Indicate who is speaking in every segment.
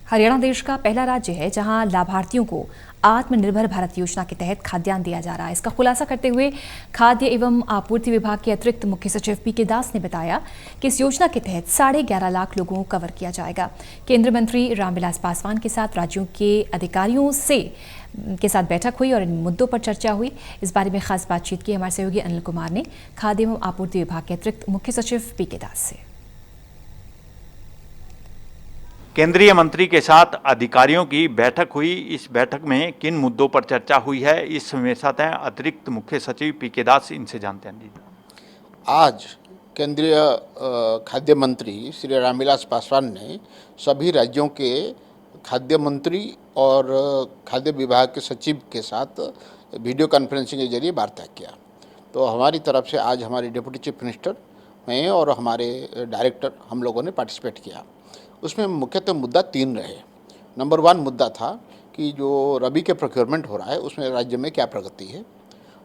Speaker 1: हरियाणा देश का पहला राज्य है जहां लाभार्थियों को आत्मनिर्भर भारत योजना के तहत खाद्यान्न दिया जा रहा है। इसका खुलासा करते हुए खाद्य एवं आपूर्ति विभाग के अतिरिक्त मुख्य सचिव पीके दास ने बताया कि इस योजना के तहत 11.5 लाख लोगों को कवर किया जाएगा। केंद्रीय मंत्री रामविलास पासवान के साथ राज्यों के अधिकारियों के साथ बैठक हुई और इन मुद्दों पर चर्चा हुई। इस बारे में खास बातचीत की हमारे सहयोगी अनिल कुमार ने खाद्य एवं आपूर्ति विभाग के अतिरिक्त मुख्य सचिव पीके दास से।
Speaker 2: केंद्रीय मंत्री के साथ अधिकारियों की बैठक हुई। इस बैठक में किन मुद्दों पर चर्चा हुई है, इस मेरे साथ हैं अतिरिक्त मुख्य सचिव पीके दास, इनसे जानते हैं।
Speaker 3: आज केंद्रीय खाद्य मंत्री श्री रामविलास पासवान ने सभी राज्यों के खाद्य मंत्री और खाद्य विभाग के सचिव के साथ वीडियो कॉन्फ्रेंसिंग के जरिए वार्ता किया। तो हमारी तरफ से आज हमारे डिप्टी चीफ मिनिस्टर, मैं और हमारे डायरेक्टर, हम लोगों ने पार्टिसिपेट किया। उसमें मुख्यतः मुद्दा 3 रहे। नंबर 1 मुद्दा था कि जो रबी के प्रोक्योरमेंट हो रहा है उसमें राज्य में क्या प्रगति है।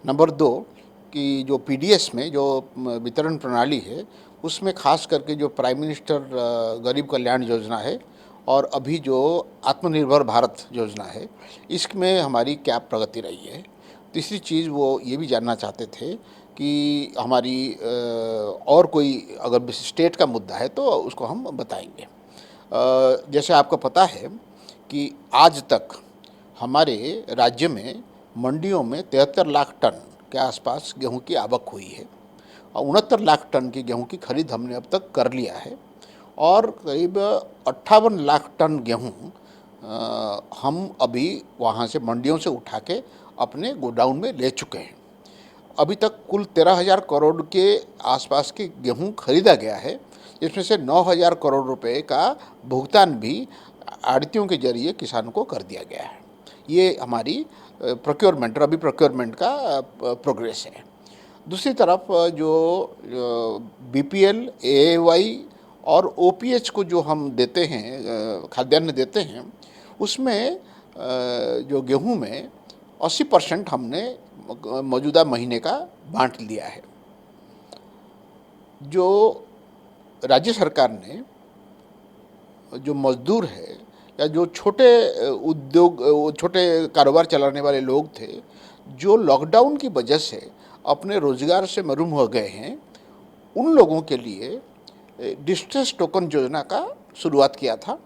Speaker 3: नंबर 2 कि जो पीडीएस में जो वितरण प्रणाली है उसमें खास करके जो प्राइम मिनिस्टर गरीब कल्याण योजना है और अभी जो आत्मनिर्भर भारत योजना है इसमें हमारी क्या प्रगति रही है। तीसरी चीज़ वो ये भी जानना चाहते थे कि हमारी और कोई अगर स्टेट का मुद्दा है तो उसको हम बताएंगे। जैसे आपको पता है कि आज तक हमारे राज्य में मंडियों में 73 लाख टन के आसपास गेहूं की आवक हुई है और 69 लाख टन की गेहूं की खरीद हमने अब तक कर लिया है और करीब 58 लाख टन गेहूं हम अभी वहां से मंडियों से उठा के अपने गोडाउन में ले चुके हैं। अभी तक कुल 13,000 करोड़ के आसपास के गेहूं खरीदा गया है, इसमें से 9,000 करोड़ रुपए का भुगतान भी आड़तियों के जरिए किसानों को कर दिया गया है। ये हमारी रबी प्रोक्योरमेंट का प्रोग्रेस है। दूसरी तरफ जो बीपीएल, एएवाई और ओपीएच को जो हम देते हैं, खाद्यान्न देते हैं, उसमें जो गेहूं में 80% हमने मौजूदा महीने का बांट लिया है। जो राज्य सरकार ने जो मजदूर है या जो छोटे छोटे कारोबार चलाने वाले लोग थे जो लॉकडाउन की वजह से अपने रोजगार से महरूम हो गए हैं, उन लोगों के लिए डिस्ट्रेस टोकन योजना का शुरुआत किया था,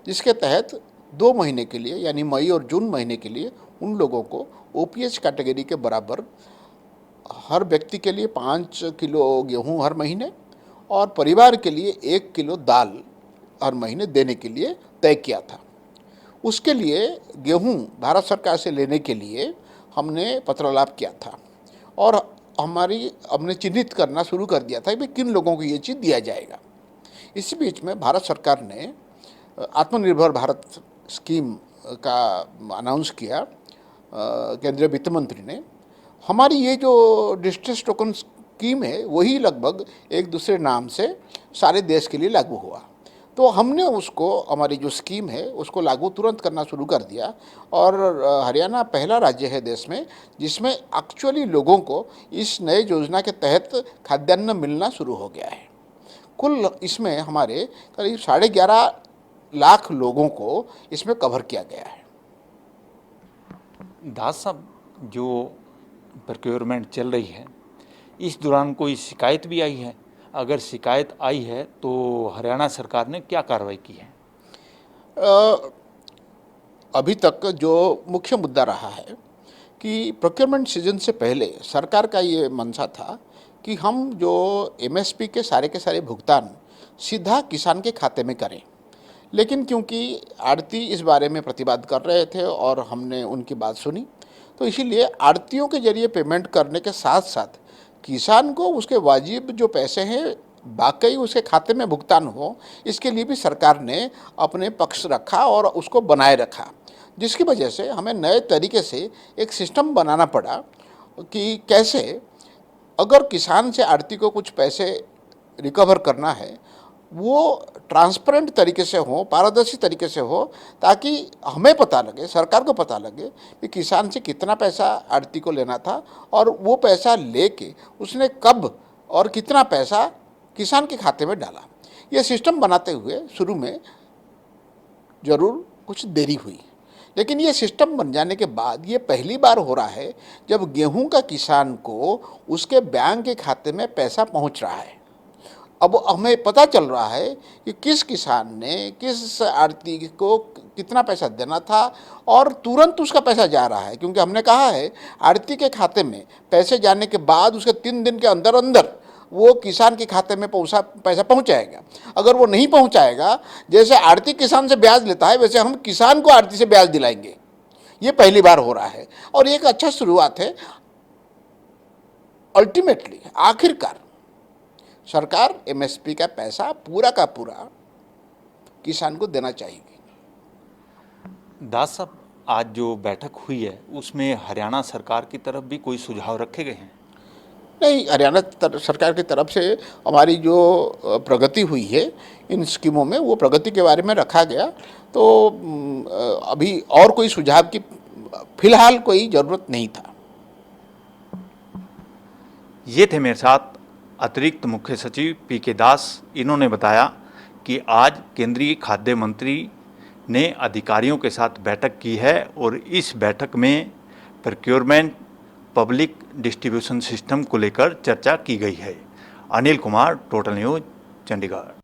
Speaker 3: जिसके तहत 2 महीने के लिए यानी मई और जून महीने के लिए उन लोगों को ओपीएच कैटेगरी के बराबर हर व्यक्ति के लिए 5 किलो गेहूं हर महीने और परिवार के लिए 1 किलो दाल हर महीने देने के लिए तय किया था। उसके लिए गेहूं भारत सरकार से लेने के लिए हमने पत्रालाप किया था और हमने चिन्हित करना शुरू कर दिया था कि किन लोगों को ये चीज़ दिया जाएगा। इसी बीच में भारत सरकार ने आत्मनिर्भर भारत स्कीम का अनाउंस किया। केंद्रीय वित्त मंत्री ने हमारी ये जो डिस्ट्रेस टोकन स्कीम है वही लगभग एक दूसरे नाम से सारे देश के लिए लागू हुआ। तो हमने उसको, हमारी जो स्कीम है उसको लागू तुरंत करना शुरू कर दिया और हरियाणा पहला राज्य है देश में जिसमें एक्चुअली लोगों को इस नए योजना के तहत खाद्यान्न मिलना शुरू हो गया है। कुल इसमें हमारे करीब 11.5 लाख लोगों को इसमें कवर किया गया है।
Speaker 2: दास साहब, जो प्रोक्योरमेंट चल रही है इस दौरान कोई शिकायत भी आई है? अगर शिकायत आई है तो हरियाणा सरकार ने क्या कार्रवाई की है?
Speaker 3: अभी तक जो मुख्य मुद्दा रहा है कि प्रोक्योरमेंट सीजन से पहले सरकार का ये मंशा था कि हम जो एमएसपी के सारे भुगतान सीधा किसान के खाते में करें, लेकिन क्योंकि आड़ती इस बारे में प्रतिवाद कर रहे थे और हमने उनकी बात सुनी, तो इसीलिए आड़तियों के जरिए पेमेंट करने के साथ साथ किसान को उसके वाजिब जो पैसे हैं वाकई उसके खाते में भुगतान हो, इसके लिए भी सरकार ने अपने पक्ष रखा और उसको बनाए रखा, जिसकी वजह से हमें नए तरीके से एक सिस्टम बनाना पड़ा कि कैसे अगर किसान से आड़ती को कुछ पैसे रिकवर करना है वो ट्रांसपेरेंट तरीके से हो, पारदर्शी तरीके से हो, ताकि हमें पता लगे, सरकार को पता लगे कि किसान से कितना पैसा आड़ती को लेना था और वो पैसा लेके उसने कब और कितना पैसा किसान के खाते में डाला। ये सिस्टम बनाते हुए शुरू में ज़रूर कुछ देरी हुई, लेकिन ये सिस्टम बन जाने के बाद ये पहली बार हो रहा है जब गेहूं का किसान को उसके बैंक के खाते में पैसा पहुंच रहा है। अब हमें पता चल रहा है कि किस किसान ने किस आड़ती को कितना पैसा देना था और तुरंत उसका पैसा जा रहा है, क्योंकि हमने कहा है आड़ती के खाते में पैसे जाने के बाद उसके 3 दिन के अंदर अंदर वो किसान के खाते में पैसा पहुंचाएगा। अगर वो नहीं पहुंचाएगा, जैसे आड़ती किसान से ब्याज लेता है वैसे हम किसान को आड़ती से ब्याज दिलाएंगे। ये पहली बार हो रहा है और एक अच्छा शुरुआत है। अल्टीमेटली आखिरकार सरकार एमएसपी का पैसा पूरा का पूरा किसान को देना चाहेगी।
Speaker 2: दास साहब, आज जो बैठक हुई है उसमें हरियाणा सरकार की तरफ भी कोई सुझाव रखे गए हैं?
Speaker 3: नहीं, हरियाणा सरकार की तरफ से हमारी जो प्रगति हुई है इन स्कीमों में, वो प्रगति के बारे में रखा गया। तो अभी और कोई सुझाव की फिलहाल कोई ज़रूरत नहीं था।
Speaker 2: ये थे मेरे साथ अतिरिक्त मुख्य सचिव पीके दास। इन्होंने बताया कि आज केंद्रीय खाद्य मंत्री ने अधिकारियों के साथ बैठक की है और इस बैठक में प्रोक्योरमेंट पब्लिक डिस्ट्रीब्यूशन सिस्टम को लेकर चर्चा की गई है। Anil Kumar, total news, Chandigarh.